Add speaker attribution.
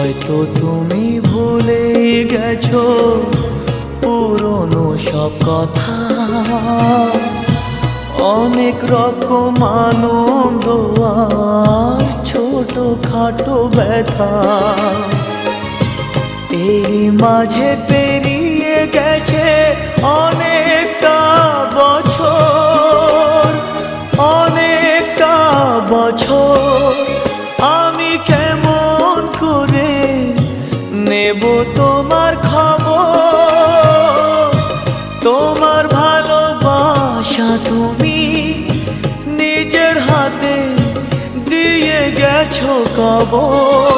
Speaker 1: হয়তো তুমি ভুলে গেছো পুরনো সব কথা, অনেক রকম আনন্দ আর ছোটখাটো ব্যথা। এই মাঝে পেরিয়ে গেছে অনেকটা বছর, অনেকটা বছর। আমি কেমন করে নেব তোমার খবর? তোমার ভালোবাসা তুমি নিজের হাতে দিয়ে গেছো কবর।